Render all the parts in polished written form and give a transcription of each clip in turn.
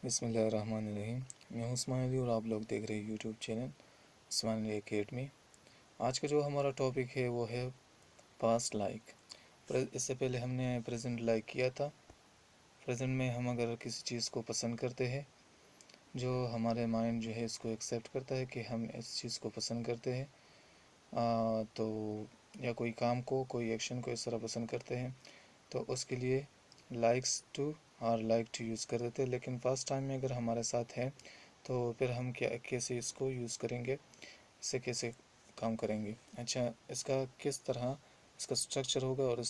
बिस्मिल्लाहिर्रहमानिर्रहीम। मैं हूं उस्मान अली और आप लोग देख रहे हैं YouTube channel Usman Ali academy. आज का जो हमारा टॉपिक है वो है पास्ट लाइक। इससे पहले हमने प्रेजेंट लाइक किया था। प्रेजेंट में हम अगर किसी चीज़ को पसंद करते हैं, जो हमारे माइंड जो है इसको एक्सेप्ट करता है कि हम इस चीज़ को पसंद करते हैं, तो या कोई काम को, कोई एक्शन को इस तरह पसंद करते हैं, तो उसके लिए लाइक्स टू और लाइक टू यूज़ कर देते हैं। लेकिन फर्स्ट टाइम में अगर हमारे साथ है तो फिर हम कैसे इसको यूज़ करेंगे, इससे कैसे काम करेंगे। अच्छा, इसका किस तरह इसका स्ट्रक्चर होगा और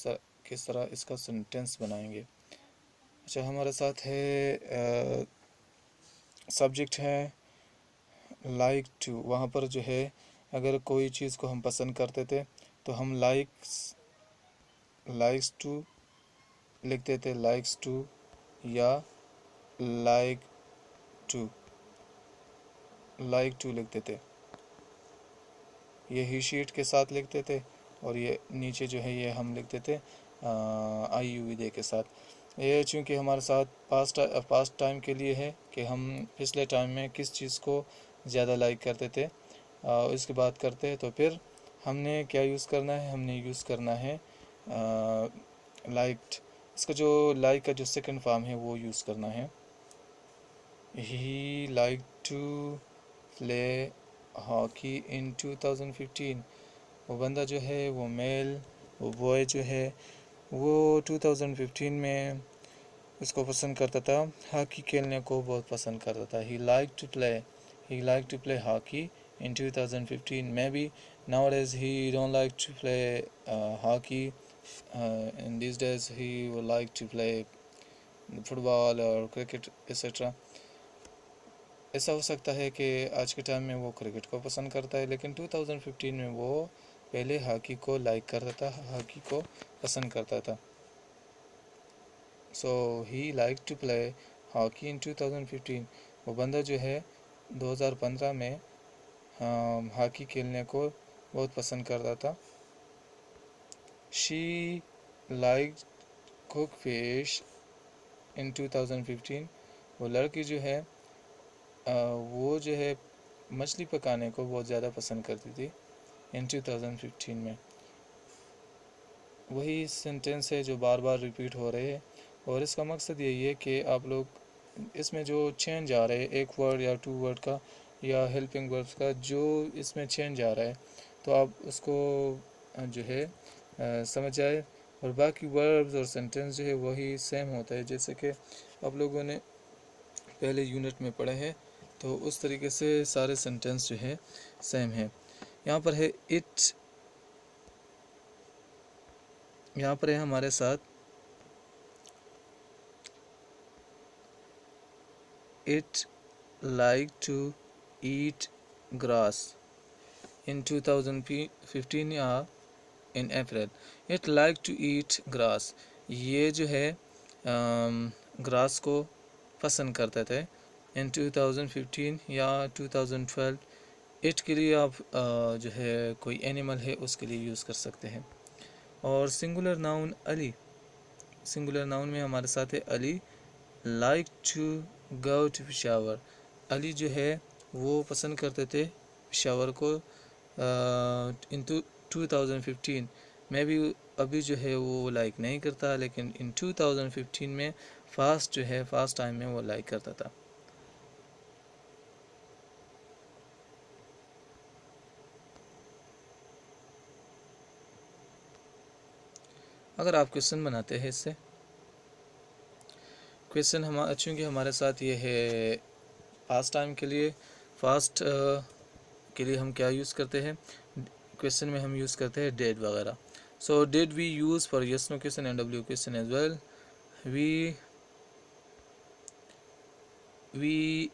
किस तरह इसका सेंटेंस बनाएंगे। अच्छा, हमारे साथ है सब्जेक्ट है लाइक टू। वहाँ पर जो है अगर कोई चीज़ को हम पसंद करते थे तो हम लाइक्स टू लिखते थे, लाइक्स टू या लाइक टू लिखते थे। ये ही शीट के साथ लिखते थे और ये नीचे जो है ये हम लिखते थे IUV के साथ। ये चूँकि हमारे साथ पास्ट टाइम के लिए है कि हम पिछले टाइम में किस चीज़ को ज़्यादा लाइक करते थे, इसकी बात करते हैं। तो फिर हमने क्या यूज़ करना है, हमने यूज़ करना है लाइक्ड। इसका जो लाइक का जो सेकंड फॉर्म है वो यूज़ करना है। He like to play hockey in 2015। वो बंदा जो है, वो मेल, वो बॉय जो है, वो 2015 में उसको पसंद करता था, हॉकी खेलने को बहुत पसंद करता था। He like to play hockey in 2015. Maybe nowadays he don't like to play hockey. In these days he would like to play football or cricket etc. ऐसा हो सकता है कि आज के टाइम में वो क्रिकेट को पसंद करता है, लेकिन 2015 में वो पहले हॉकी को लाइक करता था, हॉकी को पसंद करता था। So he like to play hockey in 2015। वो बंदा जो है 2015 में हॉकी खेलने को बहुत पसंद करता था। She like cook fish in 2015। वो लड़की जो है वो जो है मछली पकाने को बहुत ज़्यादा पसंद करती थी इन 2015 में। वही सेंटेंस है जो बार बार रिपीट हो रहे हैं और इसका मकसद यही है कि आप लोग इसमें जो चेंज आ रहे हैं, एक वर्ड या टू वर्ड का या हेल्पिंग वर्ब्स का जो इसमें चेंज आ रहा है, तो आप उसको जो है समझ जाए। और बाकी वर्ब्स और सेंटेंस जो है वही सेम होता है, जैसे कि आप लोगों ने पहले यूनिट में पढ़े हैं, तो उस तरीके से सारे सेंटेंस जो है सेम है। यहाँ पर है इट, यहाँ पर है हमारे साथ it like to eat grass in 2015 या in April. It like to eat grass, ये जो है ग्रास को पसंद करते थे इन 2015 या 2012। इट के लिए आप जो है कोई एनिमल है उसके लिए यूज़ कर सकते हैं। और singular noun Ali, singular noun में हमारे साथ है Ali like to go to Peshawar. Ali जो है वो पसंद करते थे पेशावर को इन 2015 में भी। अभी जो है वो लाइक नहीं करता, लेकिन इन 2015 में फास्ट टाइम में वो लाइक करता था। अगर आप क्वेश्चन बनाते हैं, इससे क्वेश्चन चूँकि हमारे साथ ये है पास्ट टाइम के लिए, फास्ट के लिए हम क्या यूज़ करते हैं, क्वेश्चन में हम यूज़ करते हैं डेड वगैरह। So did we use for yes no question and W question as well. we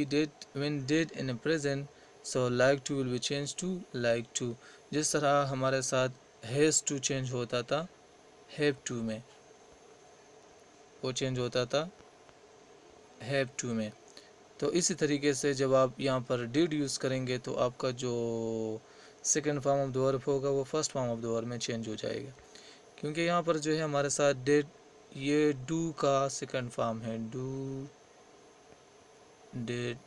did when did in a present, so like to will be changed to like to। जिस तरह हमारे साथ has to चेंज होता था have to में, वो change होता था have to में। तो इसी तरीके से जब आप यहाँ पर did यूज़ करेंगे तो आपका जो second form of the verb होगा वो first form of the verb में चेंज हो जाएगा, क्योंकि यहाँ पर जो है हमारे साथ did ये डू का सेकंड फॉर्म है, डू डिड,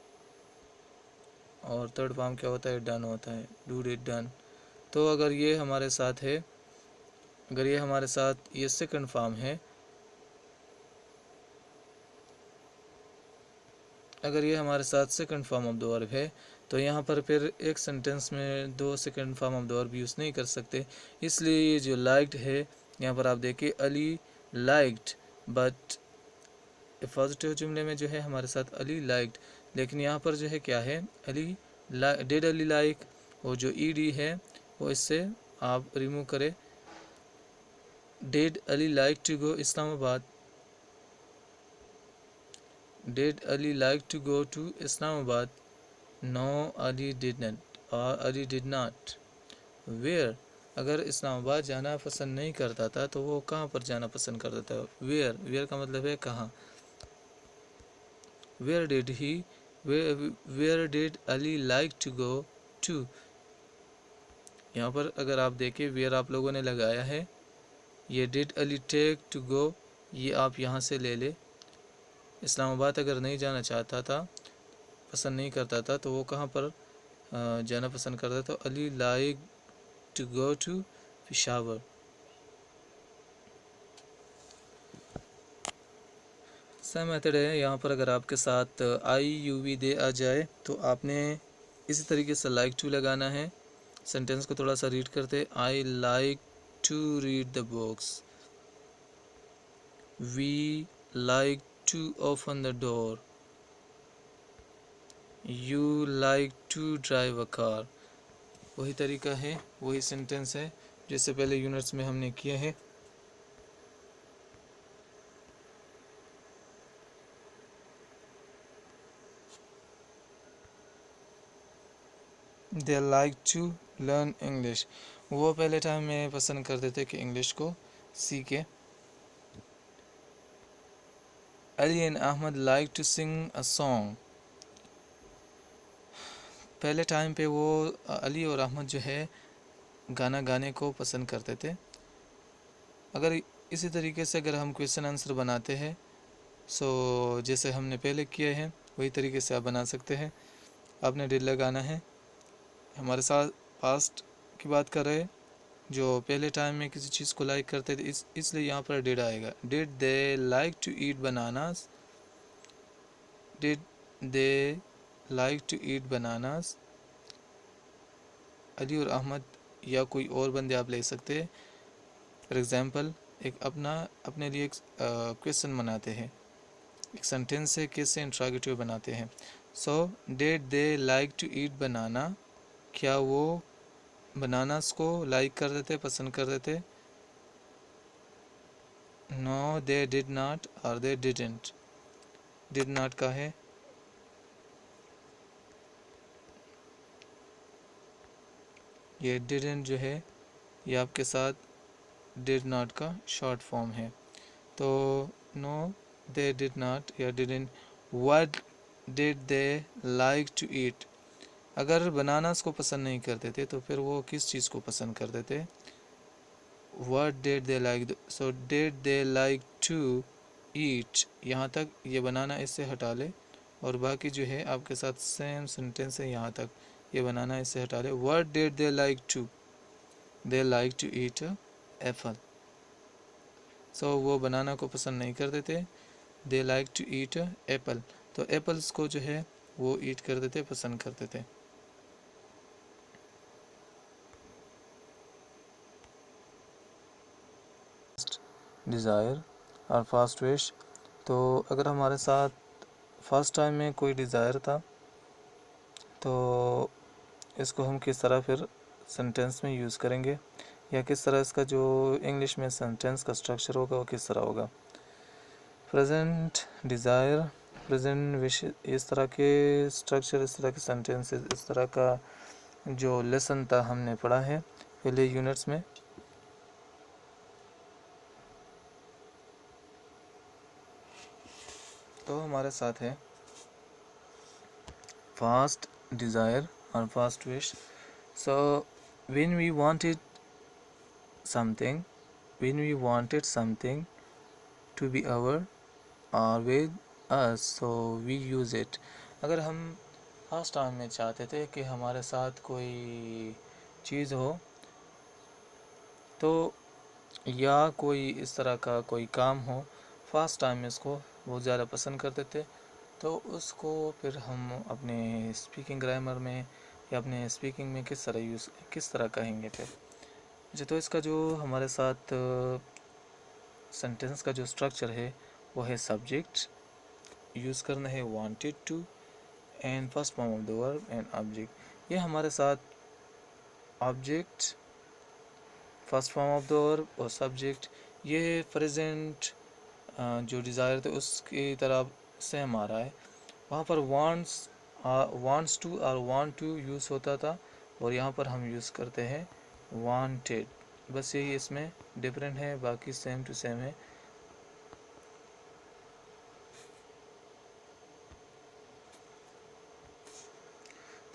और थर्ड फॉर्म क्या होता है, डन होता है, डू डिड डन। तो अगर ये हमारे साथ है, अगर ये हमारे साथ ये सेकंड फॉर्म है, अगर ये हमारे साथ second form of the verb है, तो यहाँ पर फिर एक सेंटेंस में दो second form of the verb use नहीं कर सकते। इसलिए ये जो लाइक्ड है, यहाँ पर आप देखिए अली लाइक्ड, बट पॉजिटिव जुमले में जो है हमारे साथ अली लाइक्ड, लेकिन यहाँ पर जो है क्या है, अली डिड अली लाइक, वो जो ईडी है वो इससे आप रिमूव करें। Did Ali like to go Islamabad, did Ali like to go to Islamabad, no Ali didn't और अली डिड नॉट। वेयर, अगर इस्लामाबाद जाना पसंद नहीं करता था तो वो कहाँ पर जाना पसंद करता था, वेयर, वेयर का मतलब है कहाँ। Where did he, where did Ali like to go to, यहाँ पर अगर आप देखें वेयर आप लोगों ने लगाया है, ये did Ali take to go, ये आप यहाँ से ले ले। इस्लामाबाद अगर नहीं जाना चाहता था, पसंद नहीं करता था, तो वो कहाँ पर जाना पसंद करता था, तो Ali like to go to Peshawar. Same method है, यहाँ पर अगर आपके साथ आई यू वी दे आ जाए तो आपने इसी तरीके से लाइक टू लगाना है। सेंटेंस को थोड़ा सा रीड करते, I like to read the books, we like to open the door, you like to drive a car. वही तरीका है, वही सेंटेंस है जैसे पहले यूनिट्स में हमने किया है। They like to learn English, वो पहले टाइम में पसंद करते थे कि इंग्लिश को सीखे। Ali and Ahmad like to sing a song, पहले टाइम पे वो अली और अहमद जो है गाना गाने को पसंद करते थे। अगर इसी तरीके से अगर हम क्वेश्चन आंसर बनाते हैं, सो जैसे हमने पहले किए हैं वही तरीके से आप बना सकते हैं। आपने डिड लगाना है, हमारे साथ पास्ट की बात कर रहे हैं, जो पहले टाइम में किसी चीज़ को लाइक करते थे, इसलिए यहाँ पर डिड आएगा। Did they like to eat bananas, did they like to eat bananas. Ali और अहमद या कोई और बंदे आप ले सकते हैं। फॉर एग्ज़ाम्पल एक अपने लिए एक क्वेश्चन बनाते हैं, एक सेंटेंस से कैसे इंट्रोगेटिव बनाते हैं। So did they like to eat banana, क्या वो बनानास को लाइक करते थे, पसंद करते थे। नो दे डिड नॉट और दे डिडेंट, डिड नॉट का है, ये डिडेंट जो है ये आपके साथ डिड नॉट का शॉर्ट फॉर्म है। तो नो दे डिड नॉट या didn't. What did they like to eat, अगर बनानास को पसंद नहीं करते थे तो फिर वो किस चीज़ को पसंद करते थे। What did they like? So did they like to eat? यहाँ तक ये बनाना इससे हटा ले, और बाकी जो है आपके साथ सेम सेंटेंस है, यहाँ तक ये बनाना इससे हटा ले। What did they like to? They like to eat apple. So वो बनाना को पसंद नहीं करते थे, they like to eat apple. तो एप्पल्स को जो है वो ईट करते थे, पसंद करते थे। डिज़ायर और फास्ट विश, तो अगर हमारे साथ फर्स्ट टाइम में कोई डिज़ायर था तो इसको हम किस तरह फिर सेंटेंस में यूज़ करेंगे, या किस तरह इसका जो इंग्लिश में सेंटेंस का स्ट्रक्चर होगा वो किस तरह होगा। प्रेजेंट डिज़ायर, प्रेजेंट विश, इस तरह के स्ट्रक्चर, इस तरह के सेंटेंसेस, इस तरह का जो लेसन था हमने पढ़ा है पहले यूनिट्स में। तो हमारे साथ है फास्ट डिज़ायर और fast wish. So when we wanted something, when we wanted something to be our or with us, so we use it। अगर हम पास्ट टाइम में चाहते थे कि हमारे साथ कोई चीज़ हो तो या कोई इस तरह का कोई काम हो, फास्ट टाइम में इसको बहुत ज़्यादा पसंद करते थे, तो उसको फिर हम अपने स्पीकिंग ग्रामर में या अपने स्पीकिंग में किस तरह कहेंगे फिर जी। तो इसका जो हमारे साथ सेंटेंस का जो स्ट्रक्चर है वो है सब्जेक्ट, यूज़ करना है wanted to and first form of the verb and object. ये हमारे साथ object, first form of the verb और सब्जेक्ट, ये प्रेजेंट जो डिज़ायर थे उसकी तरफ से हमारा है। वहाँ पर वांट्स टू और वांट टू यूज़ होता था और यहाँ पर हम यूज़ करते हैं वांटेड। बस यही इसमें डिफरेंट है, बाकी सेम टू सेम है।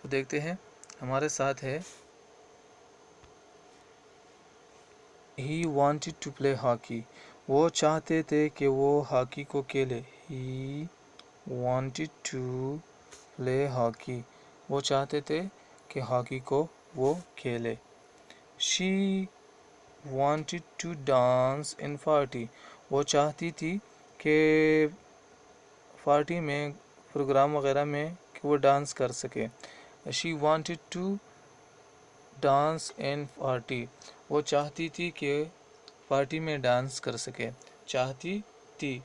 तो देखते हैं, हमारे साथ है he wanted to play hockey, वो चाहते थे कि वो हॉकी को खेले। He wanted to play hockey, वो चाहते थे कि हॉकी को वो खेले। She wanted to dance in party, वो चाहती थी कि पार्टी में, प्रोग्राम वगैरह में कि वो डांस कर सके। She wanted to dance in party, वो चाहती थी कि पार्टी में डांस कर सके, चाहती थी।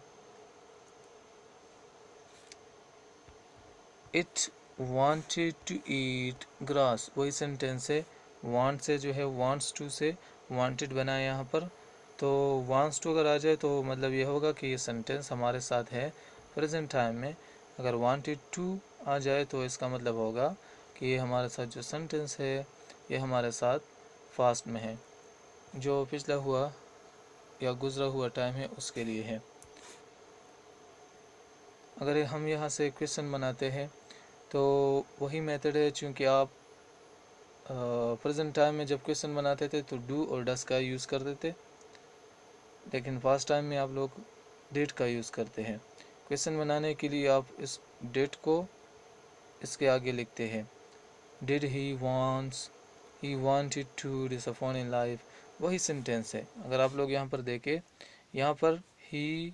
It wanted to eat grass, वही सेंटेंस है। वांट से जो है वांट्स टू से वांटेड बना है यहाँ पर, तो वांट्स टू अगर आ जाए तो मतलब ये होगा कि ये सेंटेंस हमारे साथ है प्रेजेंट टाइम में। अगर वांटेड टू आ जाए तो इसका मतलब होगा कि ये हमारे साथ जो सेंटेंस है ये हमारे साथ फास्ट में है, जो पिछला हुआ या गुजरा हुआ टाइम है उसके लिए है। अगर हम यहाँ से क्वेश्चन बनाते हैं तो वही मेथड है, चूँकि आप प्रेजेंट टाइम में जब क्वेश्चन बनाते थे तो डू और डस का यूज़ करते थे, लेकिन फास्ट टाइम में आप लोग डेट का यूज़ करते हैं। क्वेश्चन बनाने के लिए आप इस डेट को इसके आगे लिखते हैं। Did he wanted to disappoint in life, वही सेंटेंस है। अगर आप लोग यहाँ पर देखें, यहाँ पर he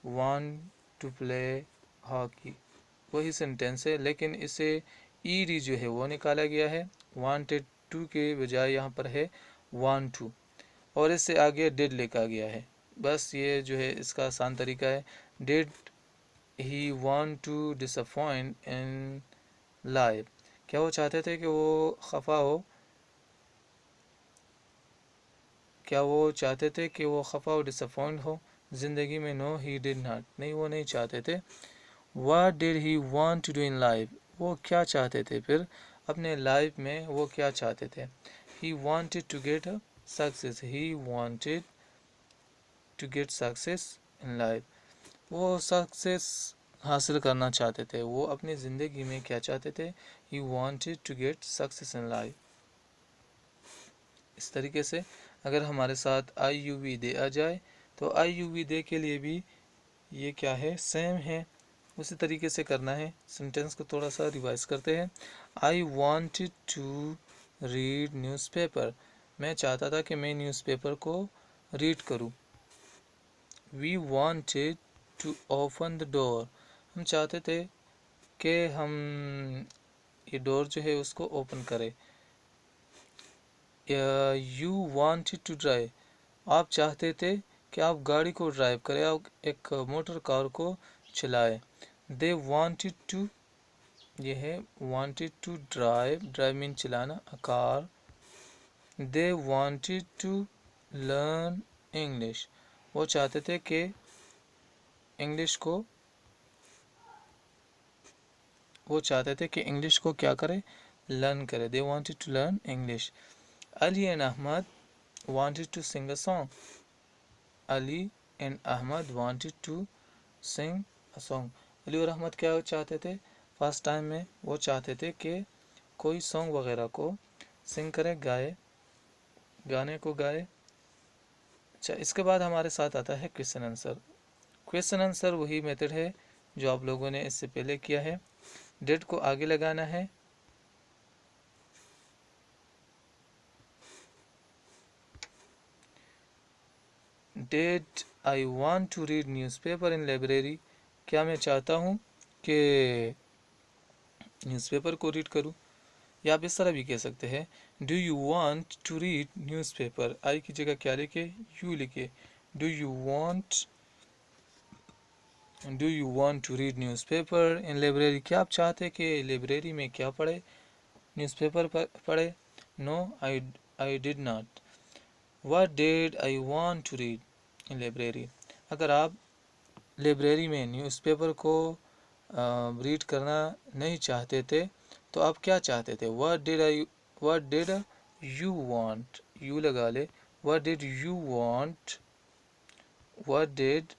want to play hockey, वही सेंटेंस है, लेकिन इसे ईडी जो है वो निकाला गया है। वांटेड टू के बजाय यहाँ पर है वांट टू, और इससे आगे डिड लिखा गया है। बस ये जो है इसका आसान तरीका है। Did he want to disappoint in life, क्या वो चाहते थे कि वो खफा हो, क्या वो चाहते थे कि वो खफा हो, डिसअपॉइंट हो ज़िंदगी में? नो ही डिड नॉट, नहीं वो नहीं चाहते थे। What did he want to do in life, वो क्या चाहते थे फिर अपने लाइफ में, वो क्या चाहते थे? He wanted to get success, he wanted to get success in life, वो सक्सेस हासिल करना चाहते थे, वो अपनी ज़िंदगी में क्या चाहते थे? He wanted to get success in life. इस तरीके से अगर हमारे साथ आई यू वी दे आ जाए तो आई यू वी दे के लिए भी ये क्या है, सेम है, उसी तरीके से करना है। सेंटेंस को थोड़ा सा रिवाइज करते हैं। I wanted to read newspaper, मैं चाहता था कि मैं न्यूज़पेपर को रीड करूं। We wanted to open the door, हम चाहते थे कि हम ये डोर जो है उसको ओपन करें। यू वांटेड टू ड्राइव, आप चाहते थे कि आप गाड़ी को ड्राइव करें, आप एक मोटर कार को चलाएं। दे वांटेड टू, ये है wanted to drive, drive mean चलाना, a car. They wanted to learn English, वो चाहते थे कि इंग्लिश को, वो चाहते थे कि इंग्लिश को क्या करें, लर्न करें। They wanted to learn English. Ali and Ahmad wanted to sing a song, Ali and Ahmad wanted to sing a song, Ali और अहमद क्या चाहते थे फर्स्ट टाइम में? वो चाहते थे कि कोई सॉन्ग वगैरह को सिंग करे, गाए, गाने को गाए। अच्छा, इसके बाद हमारे साथ आता है क्वेश्चन आंसर। क्वेश्चन आंसर वही मेथड है जो आप लोगों ने इससे पहले किया है। डिड को आगे लगाना है। Did I want to read newspaper in library, क्या मैं चाहता हूँ कि न्यूज़पेपर को रीड करूँ। या आप इस तरह भी कह सकते हैं, do you want to read newspaper, I की जगह क्या लिखे, यू लिखे। Do you want to read newspaper in library, क्या आप चाहते हैं कि लाइब्रेरी में क्या पढ़े, न्यूज़पेपर पढ़े। No I did not. What did I want to read in library, अगर आप लाइब्रेरी में न्यूज़पेपर को रीड करना नहीं चाहते थे तो आप क्या चाहते थे। What did you want, you लगा ले। What did you want, what did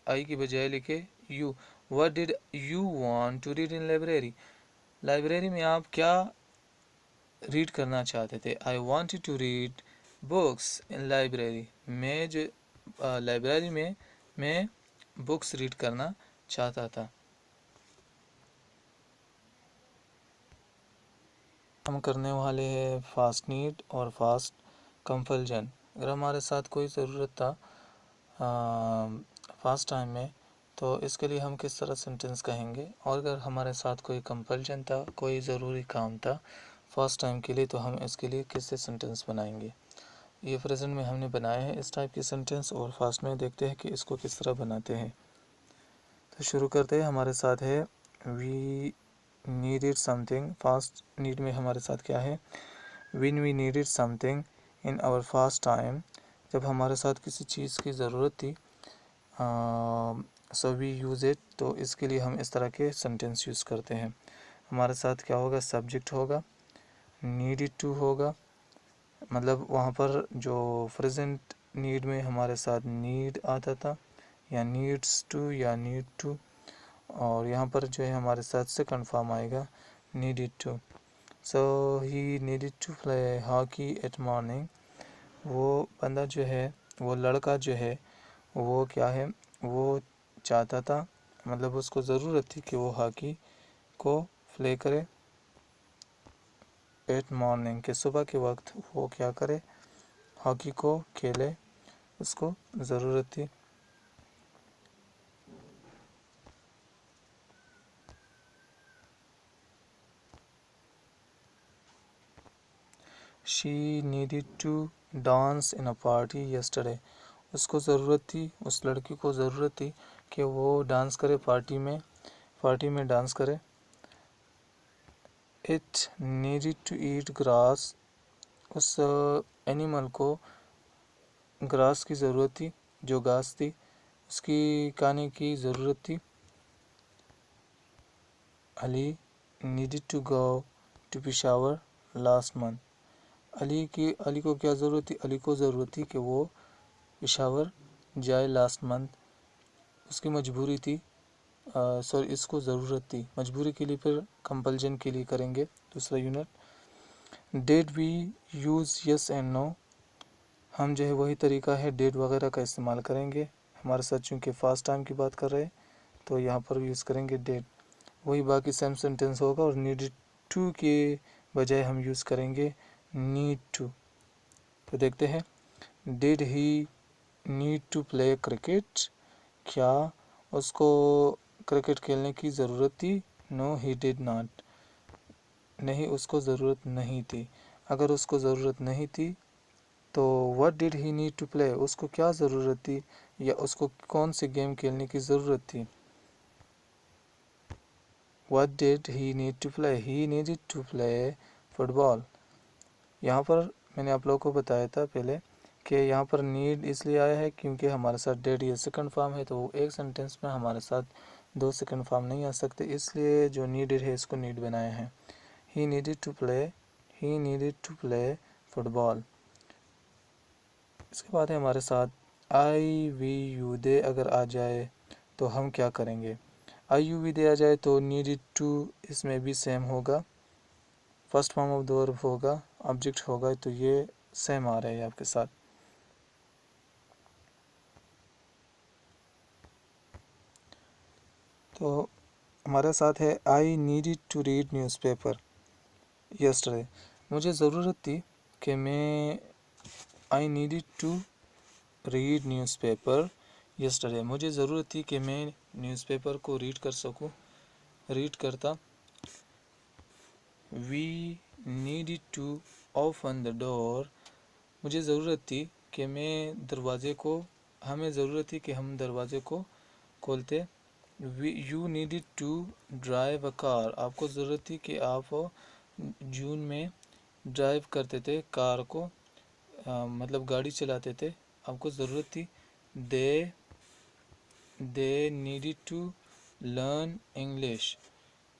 I की बजाय लिखे you. What did you want to read in library, library में आप क्या रीड करना चाहते थे। I wanted to read books in library, मैं जो लाइब्रेरी में मैं बुक्स रीड करना चाहता था। हम करने वाले हैं फास्ट नीड और फास्ट कंपल्जन। अगर हमारे साथ कोई ज़रूरत था फास्ट टाइम में तो इसके लिए हम किस तरह सेंटेंस कहेंगे, और अगर हमारे साथ कोई कंपल्जन था, कोई ज़रूरी काम था फास्ट टाइम के लिए, तो हम इसके लिए किससे सेंटेंस बनाएंगे। ये प्रेजेंट में हमने बनाए हैं इस टाइप के सेंटेंस, और फास्ट में देखते हैं कि इसको किस तरह बनाते हैं। तो शुरू करते हैं। हमारे साथ है we needed something, past need में हमारे साथ क्या है, when we needed something in our past time, जब हमारे साथ किसी चीज़ की ज़रूरत थी, सो वी यूज़ इट, तो इसके लिए हम इस तरह के सेंटेंस यूज़ करते हैं। हमारे साथ क्या होगा, सब्जेक्ट होगा, नीडेड टू होगा, मतलब वहाँ पर जो प्रेजेंट नीड में हमारे साथ नीड आता था, या नीड्स टू या नीड टू, और यहाँ पर जो है हमारे साथ सेकंड फॉर्म आएगा needed to. So he needed to play hockey at morning, वो बंदा जो है, वो लड़का जो है, वो क्या है, वो चाहता था, मतलब उसको ज़रूरत थी कि वो हॉकी को प्ले करे एट मॉर्निंग, के सुबह के वक्त वो क्या करे, हॉकी को खेले, उसको ज़रूरत थी। She needed to dance in a party yesterday, उसको ज़रूरत थी, उस लड़की को ज़रूरत थी कि वो डांस करे, पार्टी में डांस करे। It needed to eat grass, उस एनिमल को ग्रास की ज़रूरत थी, जो घास थी उसकी खाने की ज़रूरत थी। Ali needed to go to Peshawar last month, Ali को क्या ज़रूरत थी, अली को ज़रूरत थी कि वो पेशावर जाए लास्ट मंथ, उसकी मजबूरी थी, सॉरी इसको ज़रूरत थी, मजबूरी के लिए फिर कंपल्जन के लिए करेंगे दूसरा unit. Did we use yes and no, हम जो है वही तरीका है डिड वगैरह का इस्तेमाल करेंगे। हमारे साथ चूँकि फास्ट टाइम की बात कर रहे हैं तो यहाँ पर यूज़ करेंगे डिड, वही बाकी सेम सेंटेंस होगा, और नीडेड टू के बजाय हम यूज़ करेंगे नीड टू। तो देखते हैं, did he need to play cricket, क्या उसको क्रिकेट खेलने की ज़रूरत थी। नो ही डिड नॉट, नहीं उसको ज़रूरत नहीं थी। अगर उसको ज़रूरत नहीं थी तो what did he need to play, उसको क्या ज़रूरत थी, या उसको कौन सी गेम खेलने की ज़रूरत थी। What did he need to play, he needed to play football. यहाँ पर मैंने आप लोगों को बताया था पहले कि यहाँ पर नीड इसलिए आया है क्योंकि हमारे साथ डेड ये सेकंड फॉर्म है, तो एक सेंटेंस में हमारे साथ दो सेकंड फॉर्म नहीं आ सकते, इसलिए जो नीडेड है इसको नीड बनाया है। He needed to play football. इसके बाद है हमारे साथ आई वी यू दे, अगर आ जाए तो हम क्या करेंगे। आई यू वी दे आ जाए तो नीडेड टू इसमें भी सेम होगा, first form of the verb होगा, ऑब्जेक्ट होगा, तो ये सेम आ रहा है आपके साथ। तो हमारे साथ है I needed to read newspaper yesterday. मुझे ज़रूरत थी कि मैं I needed to read newspaper yesterday. मुझे ज़रूरत थी कि मैं न्यूज़पेपर को रीड कर सकूं, रीड करता। We needed to open the door. मुझे ज़रूरत थी कि मैं दरवाज़े को, हमें ज़रूरत थी कि हम दरवाज़े को खोलते। You needed to drive a car. आपको ज़रूरत थी कि आप जून में ड्राइव करते थे कार को, मतलब गाड़ी चलाते थे। आपको ज़रूरत थी। They needed to learn English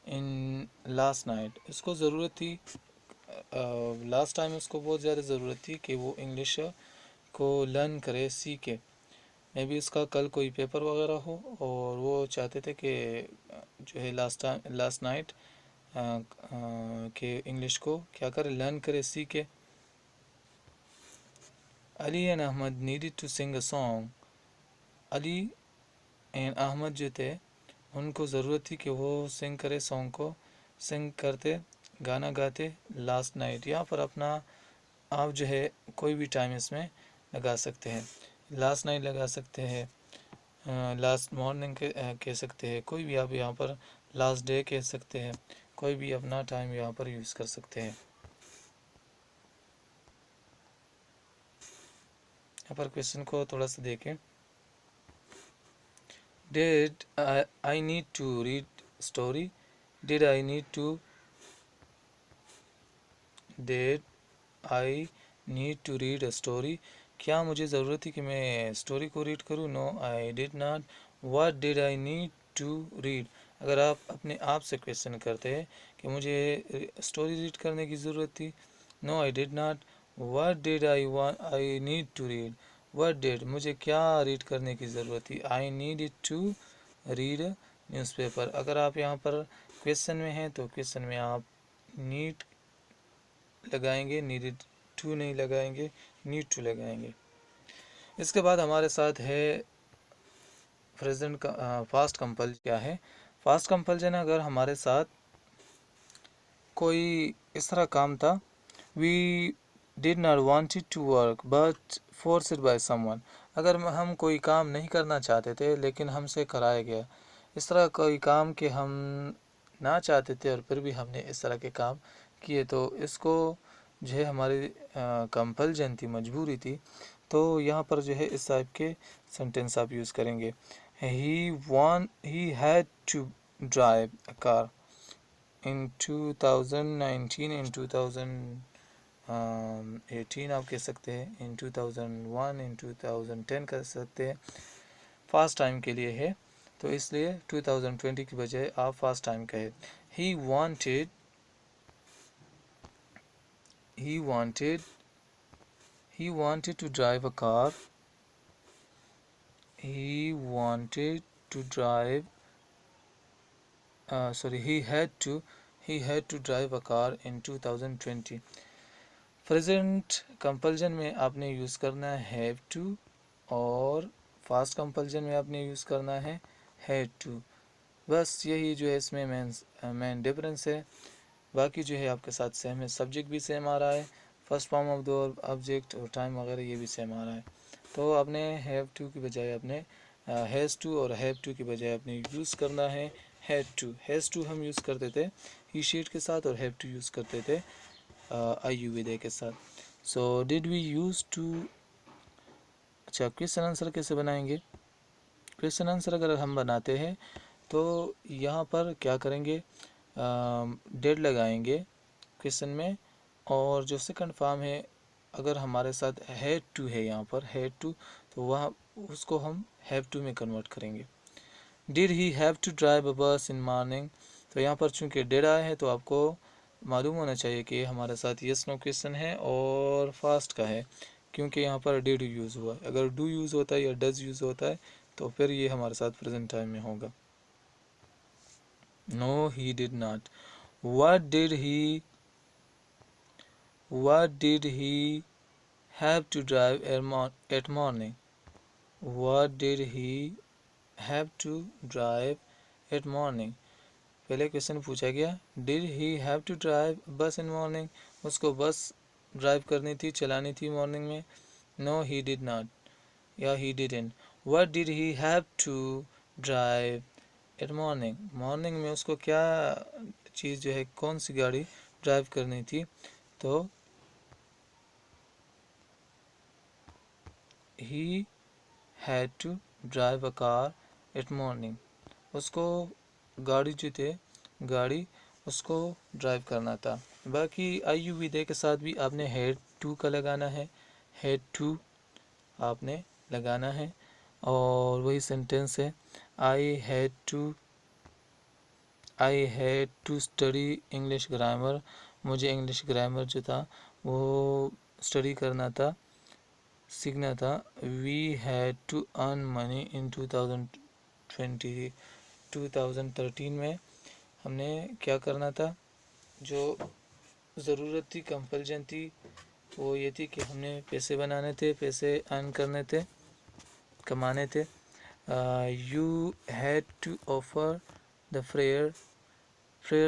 in last night. इसको ज़रूरत थी, लास्ट टाइम उसको बहुत ज़्यादा ज़रूरत थी कि वो इंग्लिश को लर्न करे, सीखे। मे बी उसका कल कोई पेपर वगैरह हो और वो चाहते थे कि जो है लास्ट नाइट के इंग्लिश को क्या करे, लर्न करे, सीखे। Ali and Ahmad needed to sing a song. Ali and Ahmad जो थे उनको ज़रूरत थी कि वो सिंग करे, सॉन्ग को सिंग करते, गाना गाते लास्ट नाइट। यहाँ पर अपना आप जो है कोई भी टाइम इसमें लगा सकते हैं। लास्ट नाइट लगा सकते हैं, लास्ट मॉर्निंग कह सकते हैं, कोई भी आप यहाँ पर लास्ट डे कह सकते हैं, कोई भी अपना टाइम यहाँ पर यूज़ कर सकते हैं। यहाँ पर क्वेश्चन को थोड़ा सा देखें। Did I need to read story. Did I need to read a story. क्या मुझे ज़रूरत थी कि मैं स्टोरी को रीड करूँ? No I did not. What did I need to read. अगर आप अपने आप से क्वेश्चन करते हैं कि मुझे स्टोरी रीड करने की ज़रूरत थी, no I did not. What did I need to read. What did, मुझे क्या रीड करने की ज़रूरत थी। I needed to read newspaper. अगर आप यहाँ पर क्वेश्चन में हैं तो क्वेश्चन में आप नीड लगाएंगे, नीडेड टू नहीं लगाएंगे, नीड टू लगाएंगे। इसके बाद हमारे साथ है प्रेजेंट का फास्ट कंपल्जन। क्या है फास्ट कंपल्जन? अगर हमारे साथ कोई इस तरह काम था, we did not wanted to work but forced by someone. अगर हम कोई काम नहीं करना चाहते थे लेकिन हमसे कराया गया, इस तरह कोई काम के हम ना चाहते थे और फिर भी हमने इस तरह के काम किए, तो इसको जो है हमारी कंपल्जन थी, मजबूरी थी। तो यहाँ पर जो है इस टाइप के सेंटेंस आप यूज़ करेंगे। He had to drive a car in 2019, in 2018 आप कह सकते हैं, इन 2001, इन 2010 कर सकते हैं। फास्ट टाइम के लिए है तो इसलिए 2020 की बजाय आप फास्ट टाइम कहे। He wanted to drive a car. He wanted to drive he had to drive a car in 2020. Present compulsion में आपने यूज़ करना है हैव टू और फास्ट कंपल्जन में आपने यूज़ करना है हैड टू। बस यही जो है इसमें मेन डिफरेंस है। बाकी जो है आपके साथ सेम है, सब्जेक्ट भी सेम आ रहा है, first form of the object और टाइम वगैरह ये भी सेम आ रहा है। तो आपने हैव टू की बजाय आपने हैज़ टू और हैव टू की बजाय आपने यूज़ करना है हैड टू। हैज़ टू हम यूज़ करते थे ही शीट के साथ और हैव टू यूज़ करते थे आई यू विद ए के साथ। So did we use to. अच्छा, क्वेश्चन आंसर कैसे बनाएंगे? क्वेश्चन आंसर अगर हम बनाते हैं तो यहाँ पर क्या करेंगे, डेड लगाएंगे क्वेश्चन में, और जो सेकंड फॉर्म है अगर हमारे साथ हैड टू है, यहाँ पर हैड टू, तो वह उसको हम हैव टू में कन्वर्ट करेंगे। Did he have to drive a bus in morning. तो यहाँ पर चूंकि डेड आया है तो आपको मालूम होना चाहिए कि हमारे साथ यस नो क्वेश्चन है और फास्ट का है, क्योंकि यहाँ पर डिड यूज़ हुआ है। अगर डू यूज़ होता है या डज यूज़ होता है तो फिर ये हमारे साथ प्रेजेंट टाइम में होगा। No he did not. What did he have to drive at morning? What did he have to drive at morning? पहले क्वेश्चन पूछा गया, did he have to drive bus in morning, उसको बस drive करनी थी, चलानी थी मॉर्निंग में। नो ही डिड नॉट या he didn't. What did he have to drive at morning, morning में उसको क्या चीज़ जो है, कौन सी गाड़ी ड्राइव करनी थी। तो he had to drive a car at morning, उसको गाड़ी जो थे, गाड़ी उसको ड्राइव करना था। बाकी आई यू विदे के साथ भी आपने हैड टू का लगाना है, हैड टू आपने लगाना है, और वही सेंटेंस है, I had to study English grammar, मुझे इंग्लिश ग्रामर जो था वो स्टडी करना था, सीखना था। We had to earn money in 2013 में हमने क्या करना था, जो ज़रूरत थी, कंपल्जन थी, वो ये थी कि हमने पैसे बनाने थे, पैसे अर्न करने थे, कमाने थे। You had to offer the prayer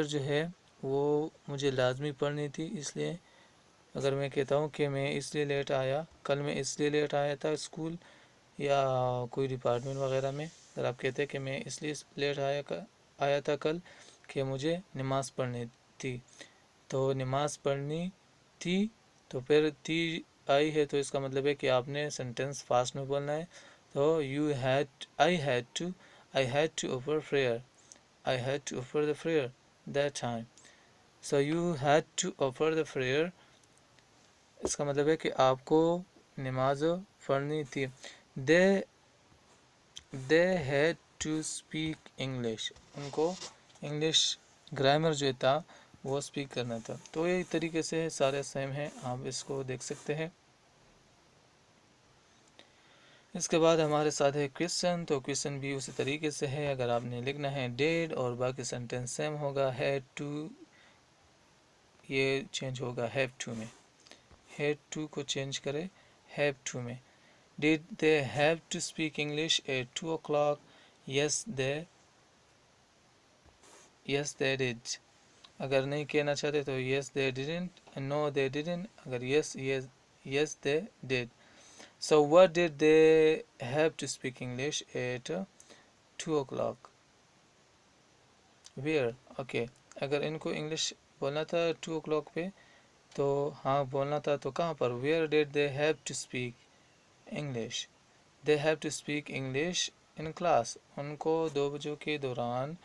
जो है वो मुझे लाजमी पढ़नी थी, इसलिए अगर मैं कहता हूँ कि मैं इसलिए लेट आया, कल मैं इसलिए लेट आया था स्कूल या कोई डिपार्टमेंट वगैरह में, अगर आप कहते हैं कि मैं इसलिए लेट आया था कल कि मुझे नमाज़ पढ़नी थी, तो नमाज़ पढ़नी थी, तो फिर थी आई है, तो इसका मतलब है कि आपने सेंटेंस फास्ट में बोलना है। तो I had to offer prayer, I had to offer the prayer that time. So you had to offer the prayer, इसका मतलब है कि आपको नमाज पढ़नी थी। They had to speak English, उनको इंग्लिश ग्रामर जो था वो स्पीक करना था। तो ये तरीके से सारे सेम हैं, आप इसको देख सकते हैं। इसके बाद हमारे साथ है क्वेश्चन, तो क्वेश्चन भी उसी तरीके से है। अगर आपने लिखना है डेड और बाकी सेंटेंस सेम होगा, हैड टू ये चेंज होगा हैव टू में, हैड टू को चेंज करें हैव टू में। Did they have to speak English at 2 o'clock, yes they did. अगर नहीं कहना चाहते तो yes they didn't, no they didn't, अगर yes they did. So what did they have to speak English at 2 o'clock? Where? Okay. अगर इनको English बोलना था 2 o'clock पे, तो हाँ बोलना था, तो कहाँ पर? Where did they have to speak English? They have to speak English in class. उनको 2 बजे के दौरान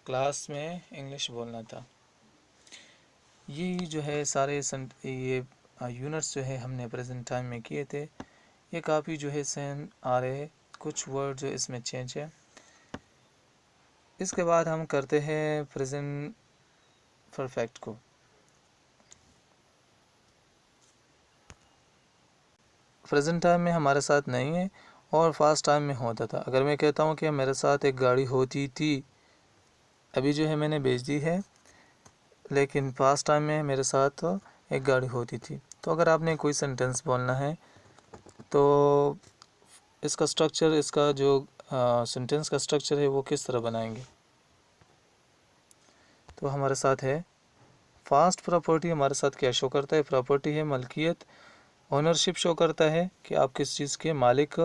क्लास में इंग्लिश बोलना था। ये जो है सारे ये यूनिट्स जो है हमने प्रेजेंट टाइम में किए थे, ये काफ़ी जो है सेम आ रहे हैं, कुछ वर्ड जो इसमें चेंज है। इसके बाद हम करते हैं प्रेजेंट परफेक्ट को। प्रेजेंट टाइम में हमारे साथ नहीं है और फास्ट टाइम में होता था। अगर मैं कहता हूँ कि मेरे साथ एक गाड़ी होती थी, अभी जो है मैंने बेच दी है, लेकिन पास्ट टाइम में मेरे साथ एक गाड़ी होती थी। तो अगर आपने कोई सेंटेंस बोलना है तो इसका स्ट्रक्चर, इसका जो सेंटेंस का स्ट्रक्चर है वो किस तरह बनाएंगे। तो हमारे साथ है फास्ट प्रॉपर्टी, हमारे साथ क्या शो करता है, प्रॉपर्टी है मलकियत, ओनरशिप शो करता है कि आप किस चीज़ के मालिक।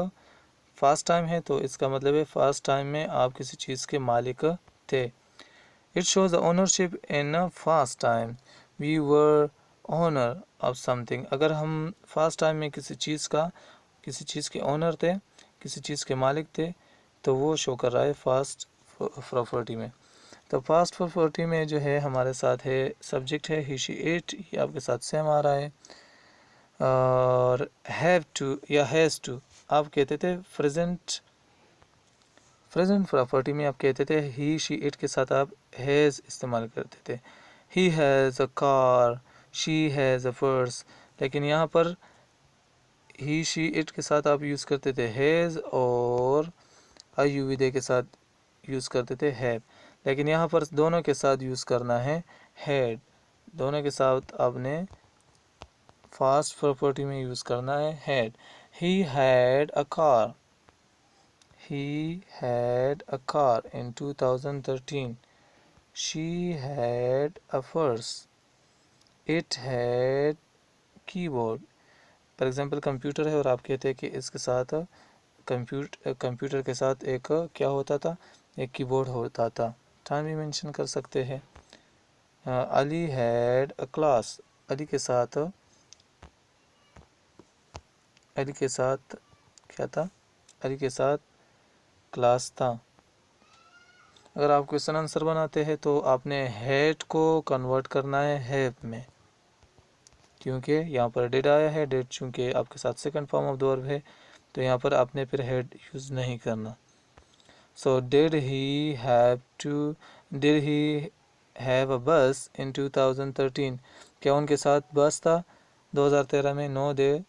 फास्ट टाइम है तो इसका मतलब है फास्ट टाइम में आप किसी चीज़ के मालिक थे। It shows the ownership in past time, we were owner of something. अगर हम फास्ट टाइम में किसी चीज़ के ओनर थे, किसी चीज़ के मालिक थे, तो वो शो कर रहा है फास्ट प्रॉपर्टी में। तो फास्ट प्रॉपर्टी में जो है हमारे साथ है सब्जेक्ट है ही शी इट, ये आपके साथ सेम आ रहा है। और हैव टू या हैज़ टू आप कहते थे प्रेजेंट प्रॉपर्टी में, आप कहते थे ही शी इट के साथ आप हैज़ इस्तेमाल करते थे। He has a car, she has a purse, लेकिन यहाँ पर ही शी इट के साथ आप यूज़ करते थे हैज़, और आयुविदे के साथ यूज़ करते थे हैव, लेकिन यहाँ पर दोनों के साथ यूज़ करना है हैड। दोनों के साथ आपने फास्ट प्रॉपर्टी में यूज़ करना है had. He had a car, he had a car in 2013, she had a purse, it had keyboard. For example computer है और आप कहते हैं कि इसके साथ कंप्यूटर के साथ एक क्या होता था, एक कीबोर्ड होता था। टाइम भी मेंशन कर सकते हैं। Ali had a class, Ali के साथ क्या था, अली के साथ क्लास था। अगर आप क्वेश्चन आंसर बनाते हैं तो आपने हैड को कन्वर्ट करना है हैव में, क्योंकि यहाँ पर डिड आया है। डिड चूँकि आपके साथ second form of the verb है, तो यहाँ पर आपने फिर हैड यूज़ नहीं करना। So did he have a bus इन 2013, क्या उनके साथ बस था 2013 में? No they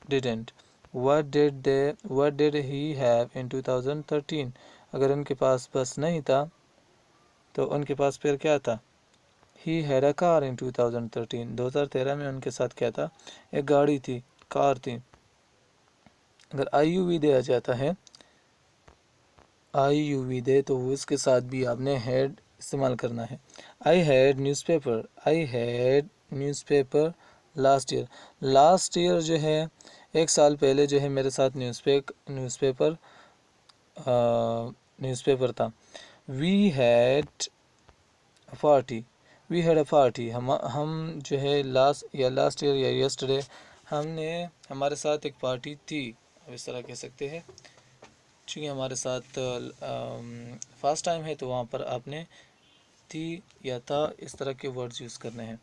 didn't. What did he have in 2013? अगर उनके पास बस नहीं था तो उनके पास फिर क्या था? He had a car in 2013. 2013 में उनके साथ क्या था? एक गाड़ी थी, कार थी। अगर IUV दे आ जाता है, IUV दे, तो उसके साथ भी आपने had इस्तेमाल करना है। I had newspaper last year जो है, एक साल पहले जो है मेरे साथ न्यूज़पेपर था। वी हैड अ पार्टी, हम जो है लास्ट ईयर या यस्टरडे हमने हमारे साथ एक पार्टी थी, अब इस तरह कह सकते हैं। चूँकि हमारे साथ फर्स्ट टाइम है तो वहाँ पर आपने थी या था इस तरह के वर्ड्स यूज़ करने हैं।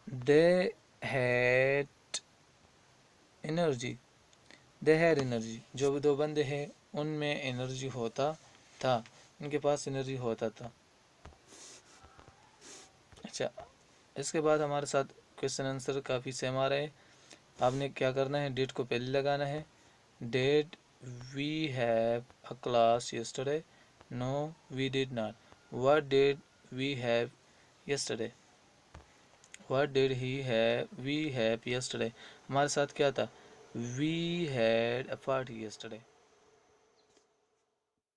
दे हैड एनर्जी, जो दो बंदे हैं उनमें एनर्जी होता था, उनके पास एनर्जी होता था। अच्छा, इसके बाद हमारे साथ क्वेश्चन आंसर काफ़ी सेम आ रहे हैं। आपने क्या करना है, डेट को पहले लगाना है। Did we have a class yesterday? No we did not. What did we have yesterday? What did we have yesterday? हमारे साथ क्या था? We had a party yesterday.